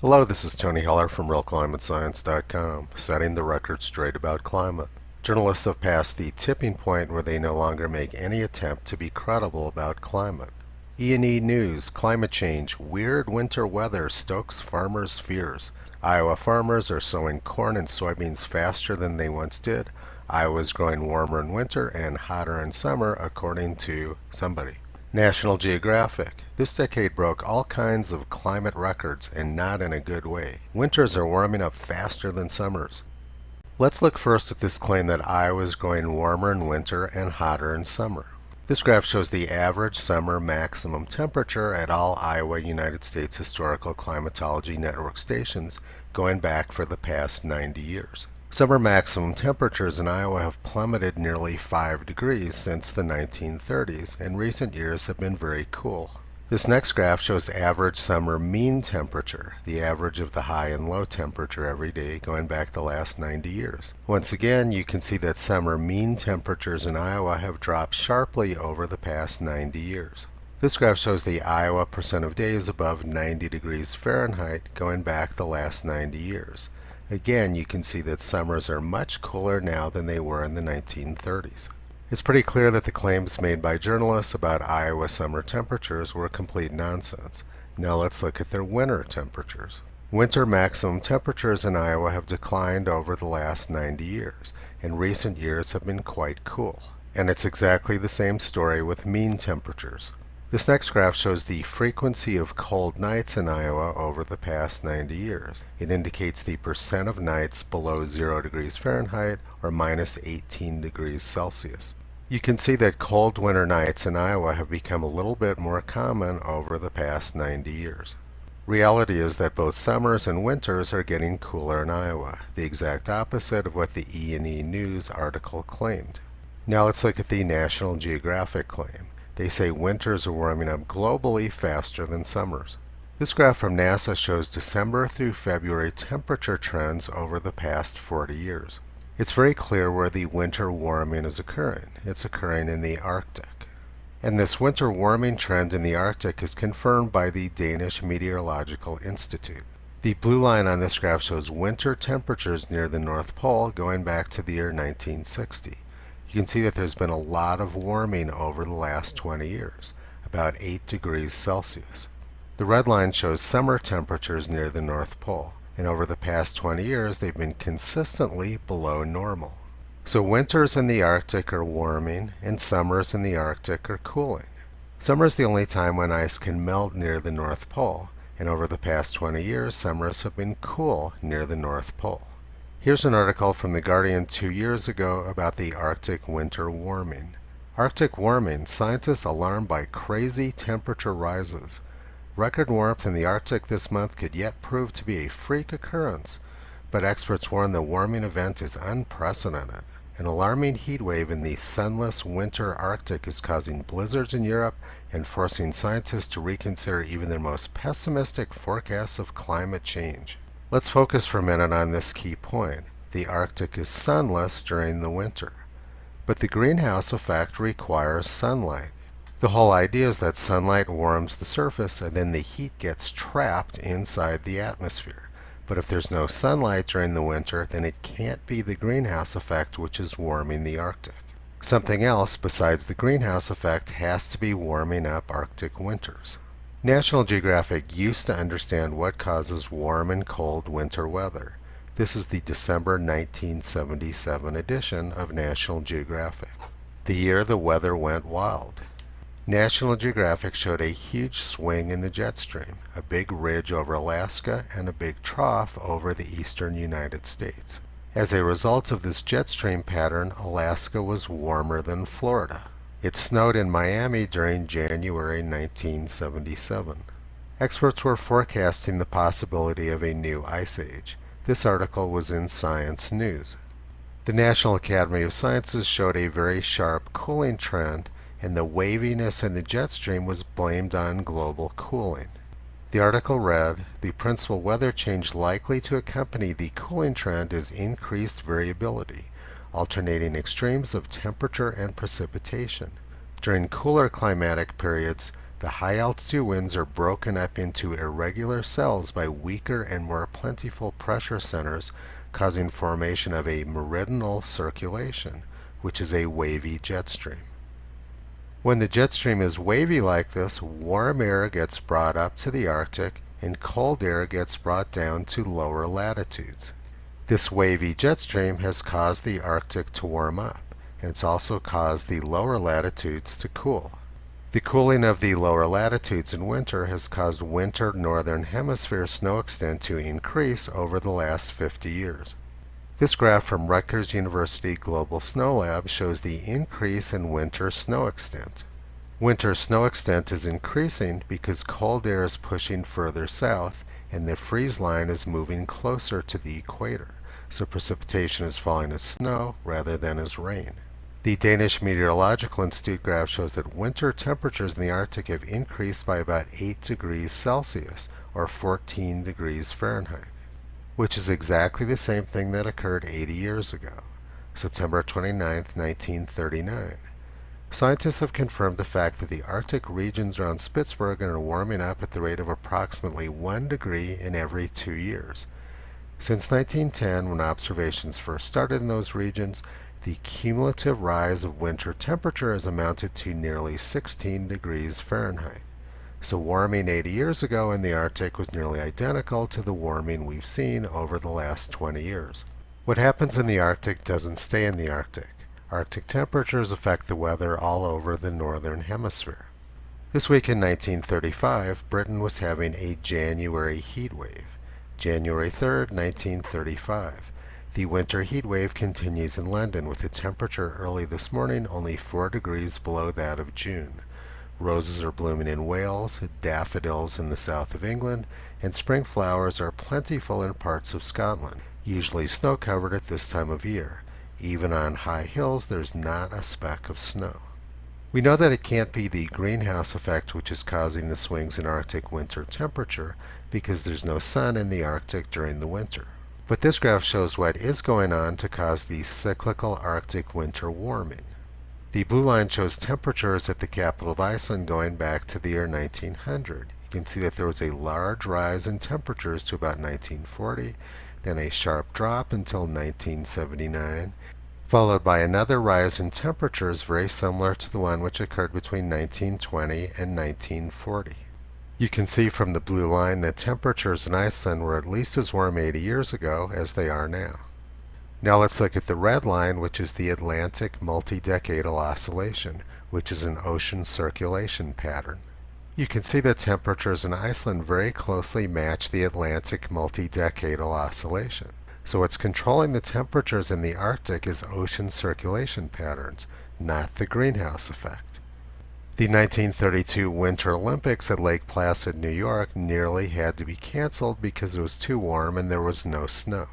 Hello, this is Tony Heller from RealClimateScience.com, setting the record straight about climate. Journalists have passed the tipping point where they no longer make any attempt to be credible about climate. E&E News, climate change, weird winter weather stokes farmers' fears. Iowa farmers are sowing corn and soybeans faster than they once did. Iowa's growing warmer in winter and hotter in summer, according to somebody. National Geographic. This decade broke all kinds of climate records, and not in a good way. Winters are warming up faster than summers. Let's look first at this claim that Iowa is growing warmer in winter and hotter in summer. This graph shows the average summer maximum temperature at all Iowa United States Historical Climatology Network stations going back for the past 90 years. Summer maximum temperatures in Iowa have plummeted nearly 5 degrees since the 1930s, and recent years have been very cool. This next graph shows average summer mean temperature, the average of the high and low temperature every day going back the last 90 years. Once again, you can see that summer mean temperatures in Iowa have dropped sharply over the past 90 years. This graph shows the Iowa percent of days above 90 degrees Fahrenheit going back the last 90 years. Again, you can see that summers are much cooler now than they were in the 1930s. It's pretty clear that the claims made by journalists about Iowa summer temperatures were complete nonsense. Now let's look at their winter temperatures. Winter maximum temperatures in Iowa have declined over the last 90 years, and recent years have been quite cool. And it's exactly the same story with mean temperatures. This next graph shows the frequency of cold nights in Iowa over the past 90 years. It indicates the percent of nights below 0 degrees Fahrenheit or minus 18 degrees Celsius. You can see that cold winter nights in Iowa have become a little bit more common over the past 90 years. Reality is that both summers and winters are getting cooler in Iowa, the exact opposite of what the E&E News article claimed. Now let's look at the National Geographic claim. They say winters are warming up globally faster than summers. This graph from NASA shows December through February temperature trends over the past 40 years. It's very clear where the winter warming is occurring. It's occurring in the Arctic. And this winter warming trend in the Arctic is confirmed by the Danish Meteorological Institute. The blue line on this graph shows winter temperatures near the North Pole going back to the year 1960. You can see that there's been a lot of warming over the last 20 years, about 8 degrees Celsius. The red line shows summer temperatures near the North Pole, and over the past 20 years they've been consistently below normal. So winters in the Arctic are warming, and summers in the Arctic are cooling. Summer is the only time when ice can melt near the North Pole, and over the past 20 years summers have been cool near the North Pole. Here's an article from The Guardian 2 years ago about the Arctic winter warming. Arctic warming, scientists alarmed by crazy temperature rises. Record warmth in the Arctic this month could yet prove to be a freak occurrence, but experts warn the warming event is unprecedented. An alarming heat wave in the sunless winter Arctic is causing blizzards in Europe and forcing scientists to reconsider even their most pessimistic forecasts of climate change. Let's focus for a minute on this key point. The Arctic is sunless during the winter, but the greenhouse effect requires sunlight. The whole idea is that sunlight warms the surface and then the heat gets trapped inside the atmosphere. But if there's no sunlight during the winter, then it can't be the greenhouse effect which is warming the Arctic. Something else besides the greenhouse effect has to be warming up Arctic winters. National Geographic used to understand what causes warm and cold winter weather. This is the December 1977 edition of National Geographic, the year the weather went wild. National Geographic showed a huge swing in the jet stream, a big ridge over Alaska and a big trough over the eastern United States. As a result of this jet stream pattern, Alaska was warmer than Florida. It snowed in Miami during January 1977. Experts were forecasting the possibility of a new ice age. This article was in Science News. The National Academy of Sciences showed a very sharp cooling trend, and the waviness in the jet stream was blamed on global cooling. The article read, "The principal weather change likely to accompany the cooling trend is increased variability, alternating extremes of temperature and precipitation. During cooler climatic periods, The high-altitude winds are broken up into irregular cells by weaker and more plentiful pressure centers, causing formation of a meridional circulation, which is a wavy jet stream. When the jet stream is wavy like this, warm air gets brought up to the Arctic and cold air gets brought down to lower latitudes. This wavy jet stream has caused the Arctic to warm up, and it's also caused the lower latitudes to cool. The cooling of the lower latitudes in winter has caused winter northern hemisphere snow extent to increase over the last 50 years. This graph from Rutgers University Global Snow Lab shows the increase in winter snow extent. Winter snow extent is increasing because cold air is pushing further south and the freeze line is moving closer to the equator, so precipitation is falling as snow rather than as rain. The Danish Meteorological Institute graph shows that winter temperatures in the Arctic have increased by about 8 degrees Celsius, or 14 degrees Fahrenheit, which is exactly the same thing that occurred 80 years ago, September 29, 1939. Scientists have confirmed the fact that the Arctic regions around Spitsbergen are warming up at the rate of approximately 1 degree in every 2 years. Since 1910, when observations first started in those regions, the cumulative rise of winter temperature has amounted to nearly 16 degrees Fahrenheit. So warming 80 years ago in the Arctic was nearly identical to the warming we've seen over the last 20 years. What happens in the Arctic doesn't stay in the Arctic. Arctic temperatures affect the weather all over the northern hemisphere. This week in 1935, Britain was having a January heat wave. January 3rd, 1935. The winter heat wave continues in London, with the temperature early this morning only 4 degrees below that of June. Roses are blooming in Wales, daffodils in the south of England, and spring flowers are plentiful in parts of Scotland, usually snow-covered at this time of year. Even on high hills, there's not a speck of snow. We know that it can't be the greenhouse effect which is causing the swings in Arctic winter temperature, because there's no sun in the Arctic during the winter. But this graph shows what is going on to cause the cyclical Arctic winter warming. The blue line shows temperatures at the capital of Iceland going back to the year 1900. You can see that there was a large rise in temperatures to about 1940, then a sharp drop until 1979, followed by another rise in temperatures very similar to the one which occurred between 1920 and 1940. You can see from the blue line that temperatures in Iceland were at least as warm 80 years ago as they are now. Now let's look at the red line, which is the Atlantic multi-decadal oscillation, which is an ocean circulation pattern. You can see that temperatures in Iceland very closely match the Atlantic multi-decadal oscillation. So what's controlling the temperatures in the Arctic is ocean circulation patterns, not the greenhouse effect. The 1932 Winter Olympics at Lake Placid, New York nearly had to be canceled because it was too warm and there was no snow.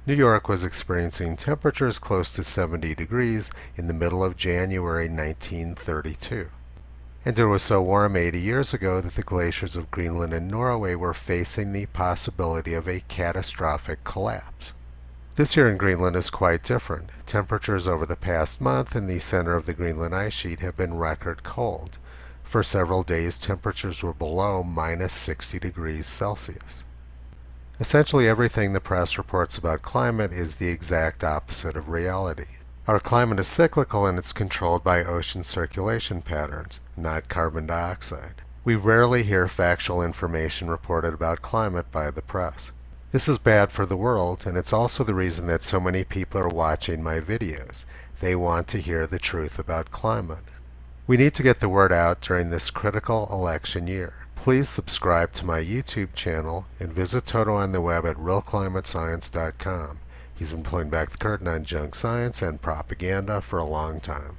New York was experiencing temperatures close to 70 degrees in the middle of January 1932. And it was so warm 80 years ago that the glaciers of Greenland and Norway were facing the possibility of a catastrophic collapse. This year in Greenland is quite different. Temperatures over the past month in the center of the Greenland ice sheet have been record cold. For several days, temperatures were below minus 60 degrees Celsius. Essentially everything the press reports about climate is the exact opposite of reality. Our climate is cyclical and it's controlled by ocean circulation patterns, not carbon dioxide. We rarely hear factual information reported about climate by the press. This is bad for the world, and it's also the reason that so many people are watching my videos. They want to hear the truth about climate. We need to get the word out during this critical election year. Please subscribe to my YouTube channel and visit Toto on the web at realclimatescience.com. He's been pulling back the curtain on junk science and propaganda for a long time.